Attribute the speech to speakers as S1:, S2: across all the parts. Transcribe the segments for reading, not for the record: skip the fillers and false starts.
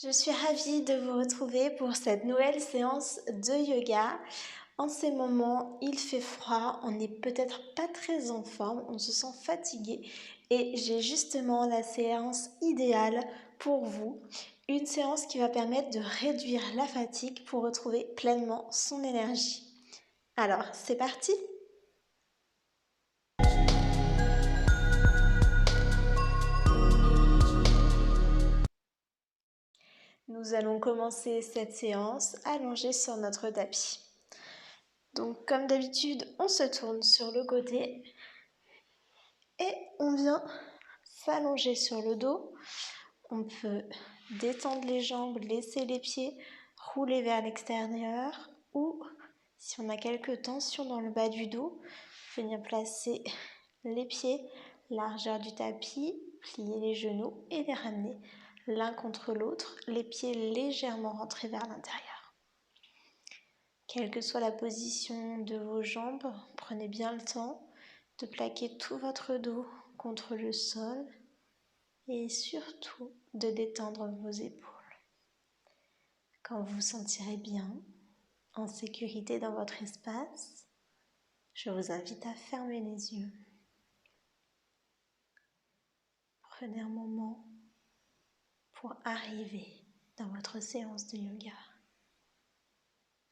S1: Je suis ravie de vous retrouver pour cette nouvelle séance de yoga. En ces moments, il fait froid, on n'est peut-être pas très en forme, on se sent fatigué et j'ai justement la séance idéale pour vous. Une séance qui va permettre de réduire la fatigue pour retrouver pleinement son énergie. Alors, c'est parti! Nous allons commencer cette séance allongée sur notre tapis. Donc comme d'habitude, on se tourne sur le côté et on vient s'allonger sur le dos. On peut détendre les jambes, laisser les pieds rouler vers l'extérieur ou, si on a quelques tensions dans le bas du dos, venir placer les pieds largeur du tapis, plier les genoux et les ramener l'un contre l'autre, les pieds légèrement rentrés vers l'intérieur. Quelle que soit la position de vos jambes, prenez bien le temps de plaquer tout votre dos contre le sol et surtout de détendre vos épaules. Quand vous vous sentirez bien, en sécurité dans votre espace, je vous invite à fermer les yeux. Prenez un moment pour arriver dans votre séance de yoga.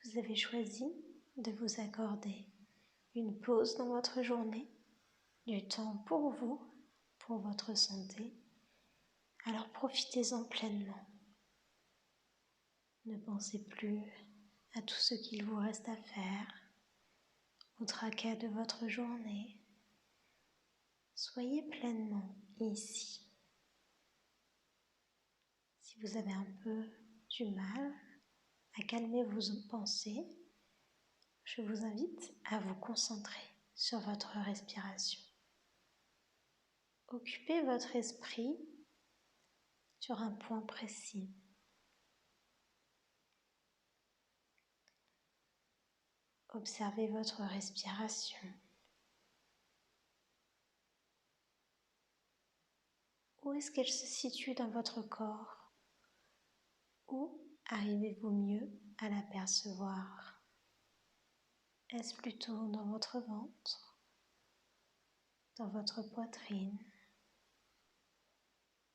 S1: Vous avez choisi de vous accorder une pause dans votre journée, du temps pour vous, pour votre santé. Alors profitez-en pleinement. Ne pensez plus à tout ce qu'il vous reste à faire, au tracas de votre journée. Soyez pleinement ici. Si vous avez un peu du mal à calmer vos pensées, je vous invite à vous concentrer sur votre respiration. Occupez votre esprit sur un point précis. Observez votre respiration. Où est-ce qu'elle se situe dans votre corps? Où arrivez-vous mieux à l'apercevoir? Est-ce plutôt dans votre ventre, dans votre poitrine,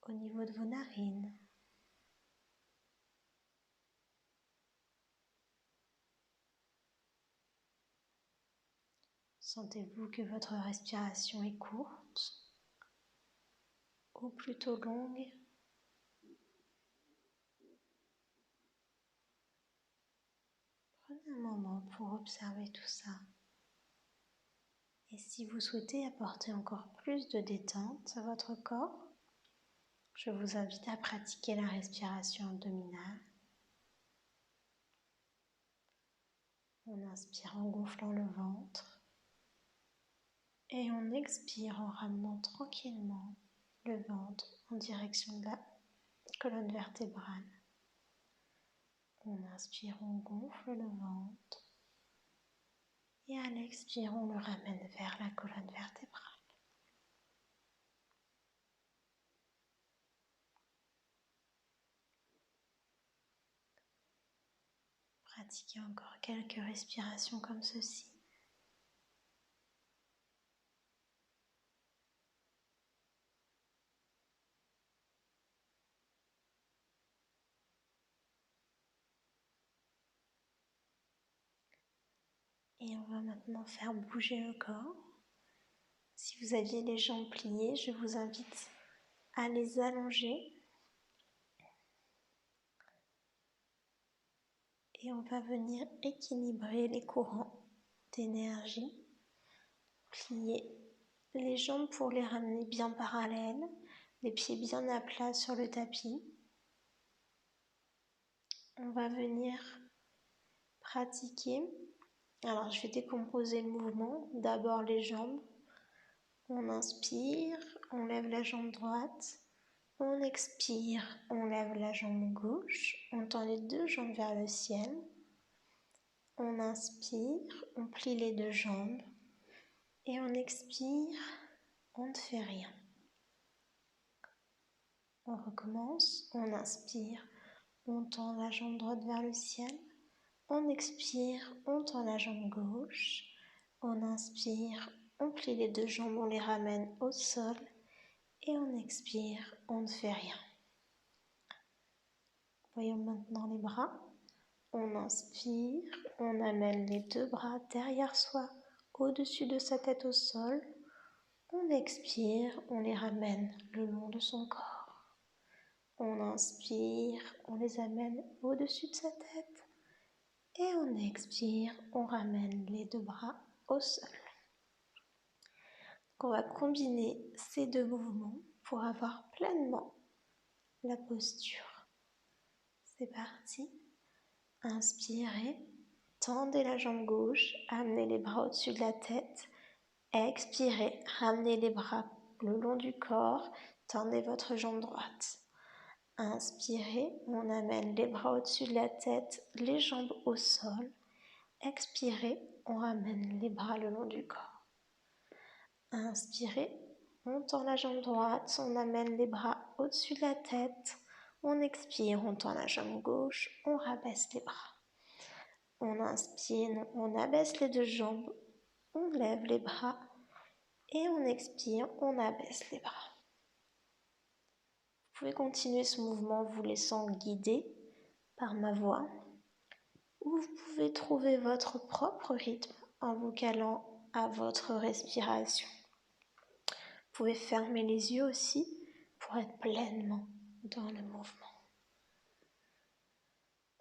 S1: au niveau de vos narines? Sentez-vous que votre respiration est courte ou plutôt longue? Prenez un moment pour observer tout ça. Et si vous souhaitez apporter encore plus de détente à votre corps, je vous invite à pratiquer la respiration abdominale. On inspire en gonflant le ventre et on expire en ramenant tranquillement le ventre en direction de la colonne vertébrale. On inspire, on gonfle le ventre et à l'expire, on le ramène vers la colonne vertébrale. Pratiquez encore quelques respirations comme ceci. Et on va maintenant faire bouger le corps. Si vous aviez les jambes pliées, je vous invite à les allonger. Et on va venir équilibrer les courants d'énergie. Plier les jambes pour les ramener bien parallèles, les pieds bien à plat sur le tapis. On va venir pratiquer. Alors je vais décomposer le mouvement. D'abord les jambes. On inspire, on lève la jambe droite. On expire, on lève la jambe gauche. On tend les deux jambes vers le ciel. On inspire, on plie les deux jambes. Et on expire, on ne fait rien. On recommence, on inspire, on tend la jambe droite vers le ciel. On expire, on tend la jambe gauche. On inspire, on plie les deux jambes, on les ramène au sol. Et on expire, on ne fait rien. Voyons maintenant les bras. On inspire, on amène les deux bras derrière soi, au-dessus de sa tête au sol. On expire, on les ramène le long de son corps. On inspire, on les amène au-dessus de sa tête. Et on expire, on ramène les deux bras au sol. Donc on va combiner ces deux mouvements pour avoir pleinement la posture. C'est parti. Inspirez, tendez la jambe gauche, amenez les bras au-dessus de la tête. Expirez, ramenez les bras le long du corps, tendez votre jambe droite. Inspirez, on amène les bras au-dessus de la tête, les jambes au sol. Expirez, on ramène les bras le long du corps. Inspirez, on tend la jambe droite, on amène les bras au-dessus de la tête. On expire, on tend la jambe gauche, on rabaisse les bras. On inspire, on abaisse les deux jambes, on lève les bras et on expire, on abaisse les bras. Vous pouvez continuer ce mouvement en vous laissant guider par ma voix ou vous pouvez trouver votre propre rythme en vous calant à votre respiration. Vous pouvez fermer les yeux aussi pour être pleinement dans le mouvement.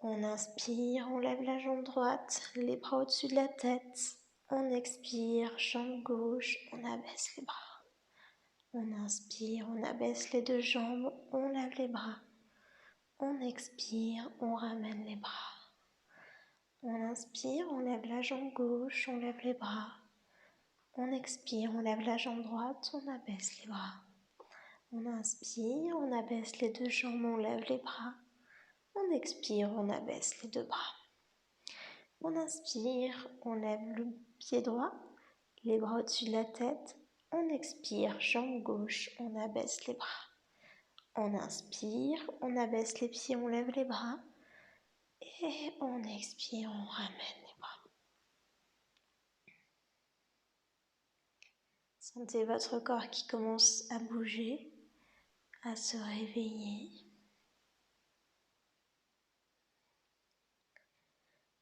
S1: On inspire, on lève la jambe droite, les bras au-dessus de la tête. On expire, jambe gauche, on abaisse les bras. On inspire, on abaisse les deux jambes, on lève les bras. On expire, on ramène les bras. On inspire, on lève la jambe gauche, on lève les bras. On expire, on lève la jambe droite, on abaisse les bras. On inspire, on abaisse les deux jambes, on lève les bras. On expire, on abaisse les deux bras. On inspire, on lève le pied droit, les bras au-dessus de la tête. On expire, jambe gauche, on abaisse les bras. On inspire, on abaisse les pieds, on lève les bras. Et on expire, on ramène les bras. Sentez votre corps qui commence à bouger, à se réveiller.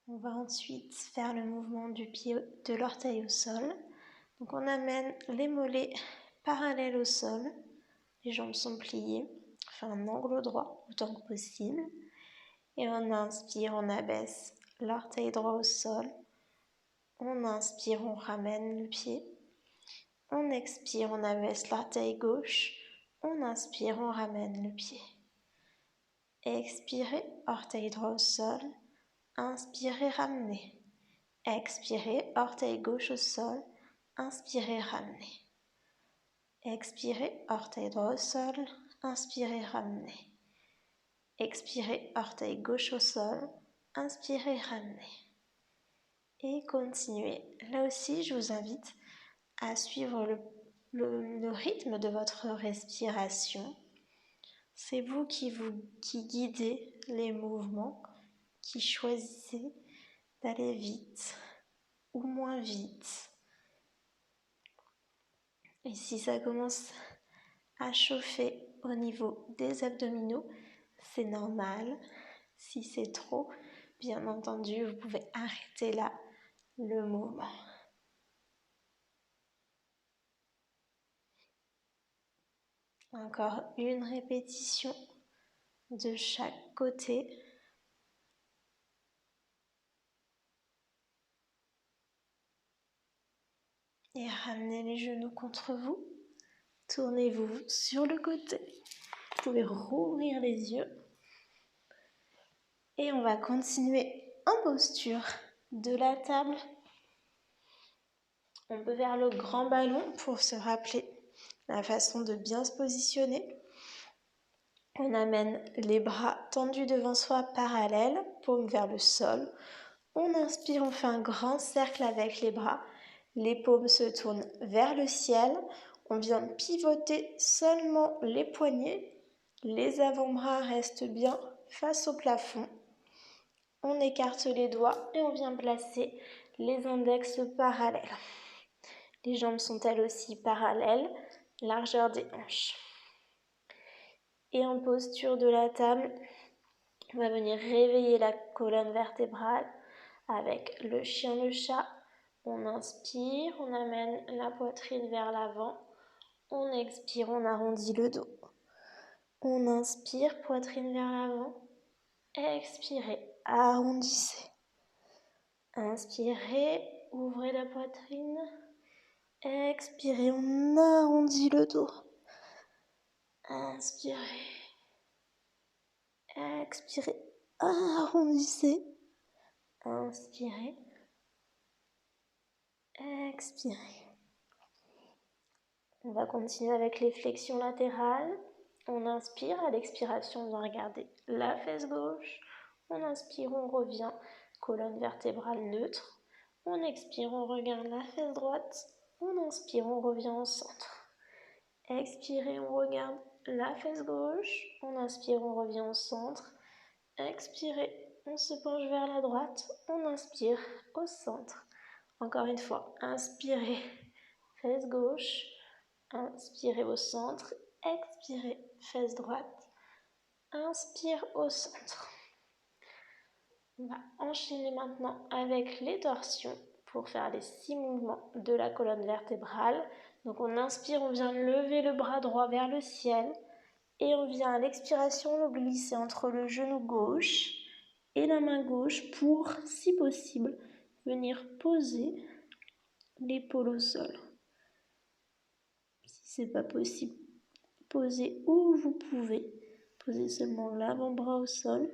S1: On va ensuite faire le mouvement du pied, de l'orteil au sol. Donc on amène les mollets parallèles au sol. Les jambes sont pliées. On fait un angle droit autant que possible. Et on inspire, on abaisse l'orteil droit au sol. On inspire, on ramène le pied. On expire, on abaisse l'orteil gauche. On inspire, on ramène le pied. Expirez, orteil droit au sol. Inspirez, ramenez. Expirez, orteil gauche au sol. Inspirez, ramenez. Expirez, orteil droit au sol. Inspirez, ramenez. Expirez, orteil gauche au sol. Inspirez, ramenez. Et continuez. Là aussi, je vous invite à suivre le rythme de votre respiration. C'est vous qui guidez les mouvements, qui choisissez d'aller vite ou moins vite. Et si ça commence à chauffer au niveau des abdominaux, c'est normal. Si c'est trop, bien entendu, vous pouvez arrêter là le mouvement. Encore une répétition de chaque côté. Et ramenez les genoux contre vous. Tournez-vous sur le côté. Vous pouvez rouvrir les yeux. Et on va continuer en posture de la table. On peut faire le grand ballon pour se rappeler la façon de bien se positionner. On amène les bras tendus devant soi parallèles, paumes vers le sol. On inspire, on fait un grand cercle avec les bras. Les paumes se tournent vers le ciel. On vient pivoter seulement les poignets. Les avant-bras restent bien face au plafond. On écarte les doigts et on vient placer les index parallèles. Les jambes sont elles aussi parallèles, largeur des hanches. Et en posture de la table, on va venir réveiller la colonne vertébrale avec le chien, le chat. On inspire, on amène la poitrine vers l'avant. On expire, on arrondit le dos. On inspire, poitrine vers l'avant. Expirez, arrondissez. Inspirez, ouvrez la poitrine. Expirez, on arrondit le dos. Inspirez. Expirez, arrondissez. Inspirez. Expirez. On va continuer avec les flexions latérales. On inspire, à l'expiration, on va regarder la fesse gauche. On inspire, on revient, colonne vertébrale neutre. On expire, on regarde la fesse droite. On inspire, on revient au centre. Expirez, on regarde la fesse gauche. On inspire, on revient au centre. Expirez, on se penche vers la droite. On inspire au centre. Encore une fois, inspirez, fesse gauche. Inspirez au centre. Expirez, fesse droite. Inspire au centre. On va enchaîner maintenant avec les torsions pour faire les 6 mouvements de la colonne vertébrale. Donc on inspire, on vient lever le bras droit vers le ciel et on vient à l'expiration le glisser entre le genou gauche et la main gauche pour, si possible, venir poser l'épaule au sol. Si ce n'est pas possible, posez où vous pouvez. Posez seulement l'avant-bras au sol.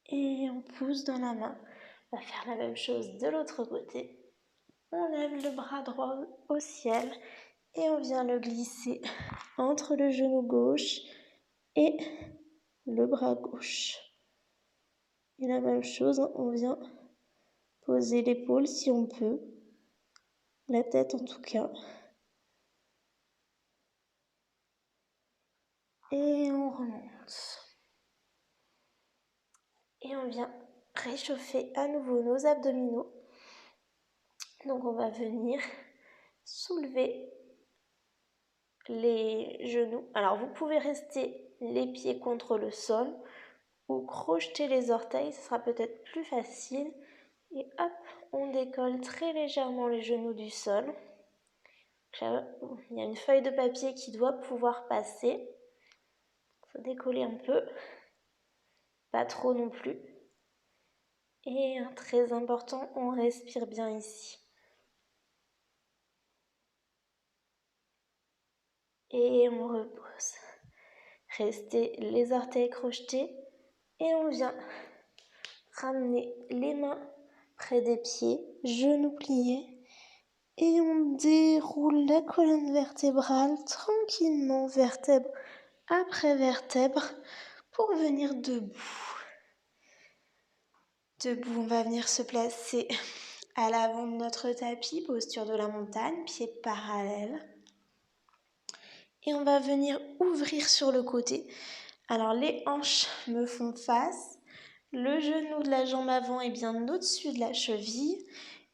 S1: Et on pousse dans la main. On va faire la même chose de l'autre côté. On lève le bras droit au ciel et on vient le glisser entre le genou gauche et le bras gauche. Et la même chose, on vient poser l'épaule si on peut, la tête en tout cas. Et on remonte. Et on vient réchauffer à nouveau nos abdominaux. Donc on va venir soulever les genoux. Alors vous pouvez rester les pieds contre le sol ou crocheter les orteils, ce sera peut-être plus facile. Et hop, on décolle très légèrement les genoux du sol. Il y a une feuille de papier qui doit pouvoir passer. Il faut décoller un peu, pas trop non plus. Et très important, on respire bien ici. Et on repose. Restez les orteils crochetés et on vient ramener les mains près des pieds, genoux pliés. Et on déroule la colonne vertébrale tranquillement, vertèbre après vertèbre, pour venir debout. Debout, on va venir se placer à l'avant de notre tapis, posture de la montagne, pieds parallèles. Et on va venir ouvrir sur le côté. Alors les hanches me font face, le genou de la jambe avant est bien au-dessus de la cheville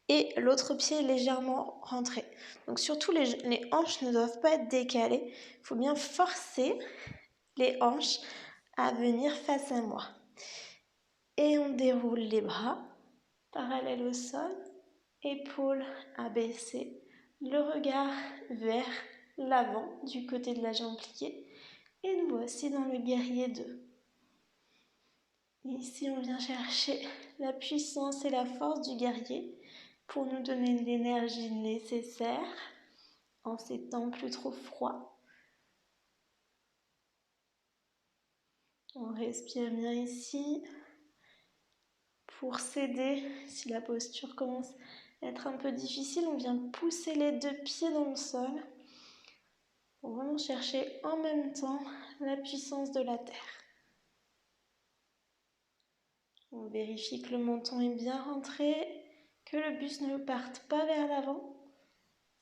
S1: et l'autre pied est légèrement rentré. Donc surtout les hanches ne doivent pas être décalées. Il faut bien forcer les hanches à venir face à moi. Et on déroule les bras parallèles au sol, épaules abaissées, le regard vers l'avant du côté de la jambe pliée. Et nous voici dans le guerrier 2. Ici, on vient chercher la puissance et la force du guerrier pour nous donner l'énergie nécessaire en ces temps plus trop froids. On respire bien ici pour s'aider. Si la posture commence à être un peu difficile, on vient pousser les 2 pieds dans le sol pour vraiment chercher en même temps la puissance de la terre. On vérifie que le menton est bien rentré, que le buste ne parte pas vers l'avant.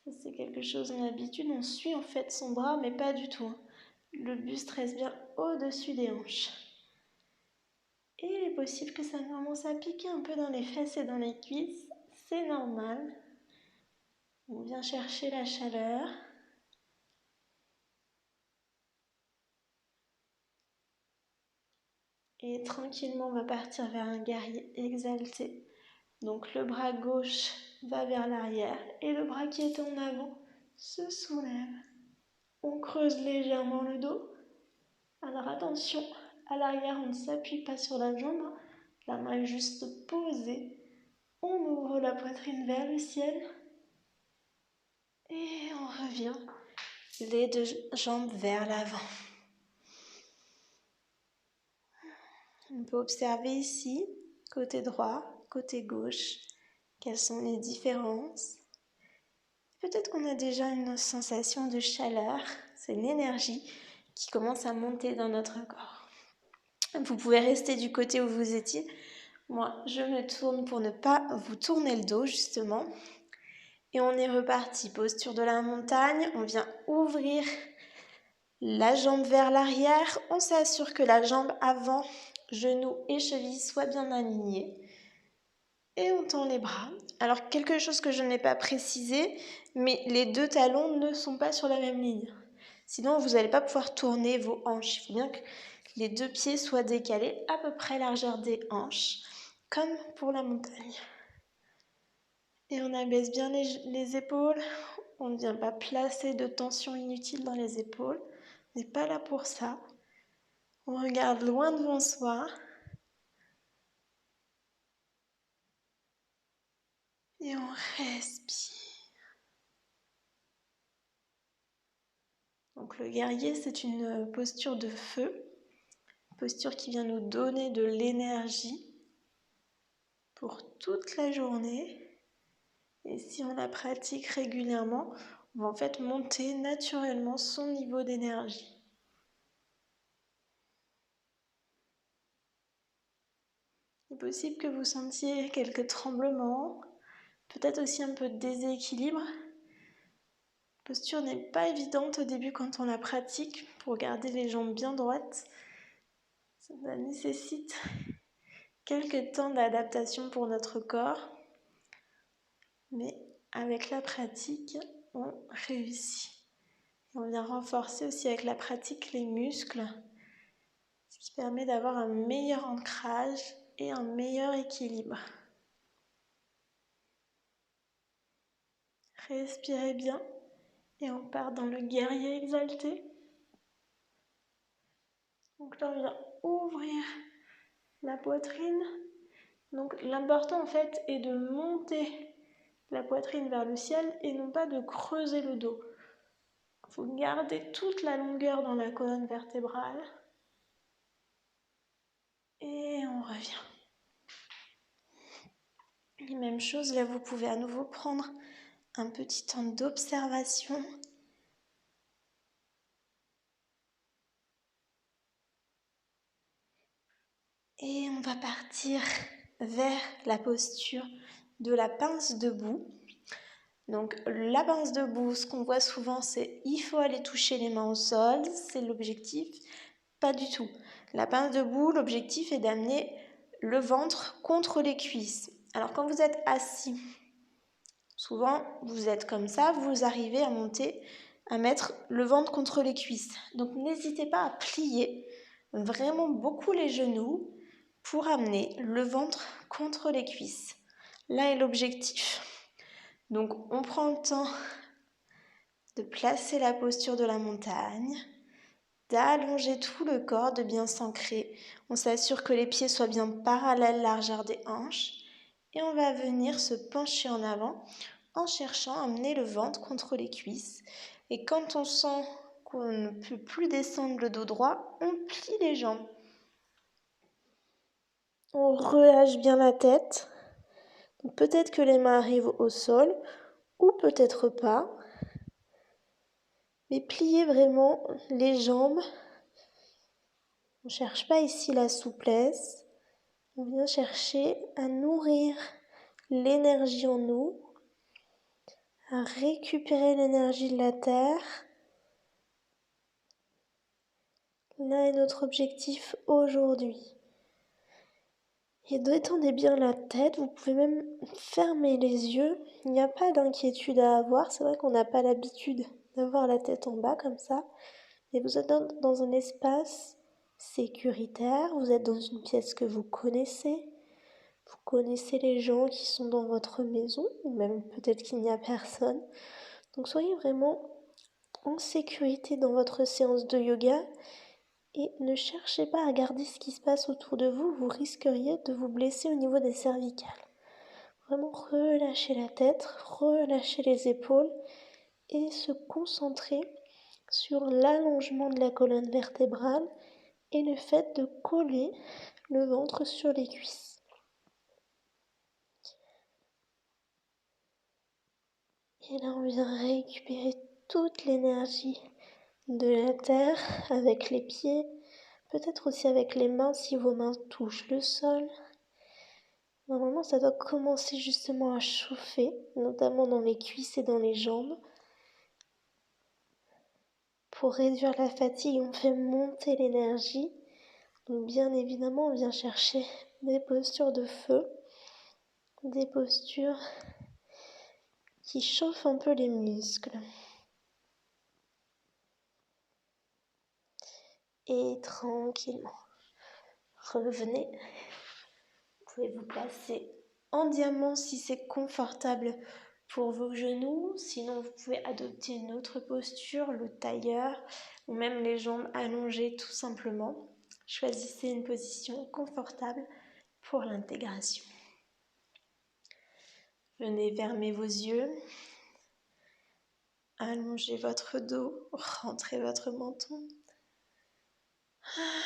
S1: Ça, c'est quelque chose, on a l'habitude, on suit en fait son bras, mais pas du tout. Le buste reste bien au-dessus des hanches. Et il est possible que ça commence à piquer un peu dans les fesses et dans les cuisses. C'est normal. On vient chercher la chaleur. Et tranquillement, on va partir vers un guerrier exalté. Donc le bras gauche va vers l'arrière et le bras qui est en avant se soulève. On creuse légèrement le dos. Alors attention, à l'arrière, on ne s'appuie pas sur la jambe. La main est juste posée. On ouvre la poitrine vers le ciel. Et on revient les deux jambes vers l'avant. On peut observer ici, côté droit, côté gauche, quelles sont les différences. Peut-être qu'on a déjà une sensation de chaleur, c'est l'énergie qui commence à monter dans notre corps. Vous pouvez rester du côté où vous étiez. Moi, je me tourne pour ne pas vous tourner le dos, justement. Et on est reparti. Posture de la montagne. On vient ouvrir la jambe vers l'arrière. On s'assure que la jambe avant, genou et cheville soient bien alignés. Et on tend les bras. Alors, quelque chose que je n'ai pas précisé, mais les deux talons ne sont pas sur la même ligne. Sinon, vous n'allez pas pouvoir tourner vos hanches. Il faut bien que les deux pieds soient décalés à peu près largeur des hanches, comme pour la montagne. Et on abaisse bien les épaules. On ne vient pas placer de tension inutile dans les épaules. On n'est pas là pour ça. On regarde loin devant soi. Et on respire. Donc le guerrier, c'est une posture de feu. Posture qui vient nous donner de l'énergie pour toute la journée. Et si on la pratique régulièrement, on va en fait monter naturellement son niveau d'énergie. Il est possible que vous sentiez quelques tremblements, peut-être aussi un peu de déséquilibre. La posture n'est pas évidente au début quand on la pratique pour garder les jambes bien droites. Ça nécessite quelques temps d'adaptation pour notre corps, mais avec la pratique, on réussit. Et on vient renforcer aussi avec la pratique les muscles, ce qui permet d'avoir un meilleur ancrage et un meilleur équilibre. Respirez bien et on part dans le guerrier exalté. Donc là, on vient ouvrir la poitrine. Donc l'important en fait est de monter la poitrine vers le ciel et non pas de creuser le dos. Il faut garder toute la longueur dans la colonne vertébrale. Et on revient. Et même chose, là vous pouvez à nouveau prendre un petit temps d'observation. Et on va partir vers la posture de la pince debout. Donc la pince debout, ce qu'on voit souvent, c'est il faut aller toucher les mains au sol, c'est l'objectif. Pas du tout. La pince debout, l'objectif est d'amener le ventre contre les cuisses. Alors quand vous êtes assis, souvent vous êtes comme ça, vous arrivez à monter, à mettre le ventre contre les cuisses. Donc n'hésitez pas à plier vraiment beaucoup les genoux pour amener le ventre contre les cuisses. Là est l'objectif. Donc on prend le temps de placer la posture de la montagne, d'allonger tout le corps, de bien s'ancrer. On s'assure que les pieds soient bien parallèles, largeur des hanches. Et on va venir se pencher en avant en cherchant à amener le ventre contre les cuisses. Et quand on sent qu'on ne peut plus descendre le dos droit, on plie les jambes. On relâche bien la tête. Peut-être que les mains arrivent au sol ou peut-être pas. Mais pliez vraiment les jambes. On ne cherche pas ici la souplesse. On vient chercher à nourrir l'énergie en nous, à récupérer l'énergie de la terre. Là est notre objectif aujourd'hui. Et détendez bien la tête, vous pouvez même fermer les yeux. Il n'y a pas d'inquiétude à avoir. C'est vrai qu'on n'a pas l'habitude d'avoir la tête en bas comme ça. Mais vous êtes dans un espace sécuritaire, vous êtes dans une pièce que vous connaissez les gens qui sont dans votre maison, ou même peut-être qu'il n'y a personne. Donc soyez vraiment en sécurité dans votre séance de yoga et ne cherchez pas à regarder ce qui se passe autour de vous, vous risqueriez de vous blesser au niveau des cervicales. Vraiment relâchez la tête, relâchez les épaules et se concentrer sur l'allongement de la colonne vertébrale et le fait de coller le ventre sur les cuisses. Et là, on vient récupérer toute l'énergie de la terre avec les pieds, peut-être aussi avec les mains si vos mains touchent le sol. Normalement, ça doit commencer justement à chauffer, notamment dans les cuisses et dans les jambes. Pour réduire la fatigue, on fait monter l'énergie. Donc bien évidemment, on vient chercher des postures de feu, des postures qui chauffent un peu les muscles. Et tranquillement, revenez. Vous pouvez vous placer en diamant si c'est confortable pour vos genoux. Sinon, vous pouvez adopter une autre posture, le tailleur, ou même les jambes allongées tout simplement. Choisissez une position confortable pour l'intégration. Venez fermer vos yeux. Allongez votre dos, rentrez votre menton.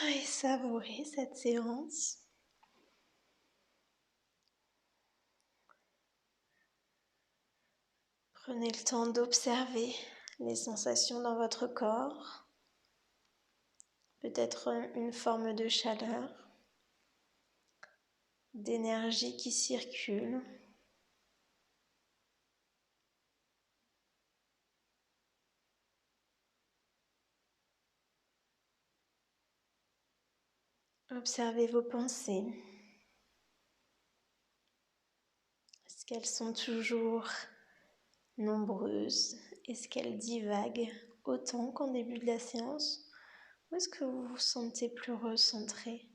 S1: Et savourez cette séance. Prenez le temps d'observer les sensations dans votre corps. Peut-être une forme de chaleur, d'énergie qui circule. Observez vos pensées. Est-ce qu'elles sont toujours nombreuses? Est-ce qu'elles divaguent autant qu'en début de la séance? Ou est-ce que vous vous sentez plus recentré?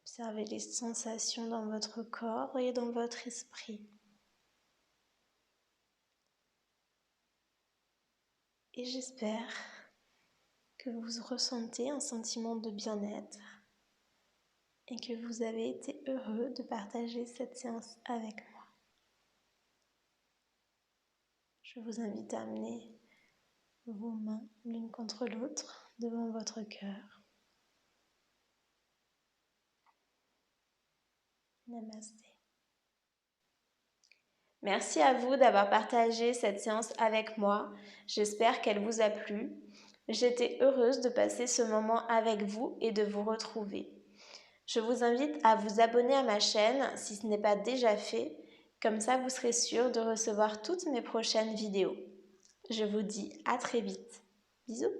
S1: Observez les sensations dans votre corps et dans votre esprit. Et j'espère que vous ressentez un sentiment de bien-être et que vous avez été heureux de partager cette séance avec moi. Je vous invite à amener vos mains l'une contre l'autre devant votre cœur. Namasté. Merci à vous d'avoir partagé cette séance avec moi. J'espère qu'elle vous a plu. J'étais heureuse de passer ce moment avec vous et de vous retrouver. Je vous invite à vous abonner à ma chaîne si ce n'est pas déjà fait. Comme ça, vous serez sûr de recevoir toutes mes prochaines vidéos. Je vous dis à très vite. Bisous!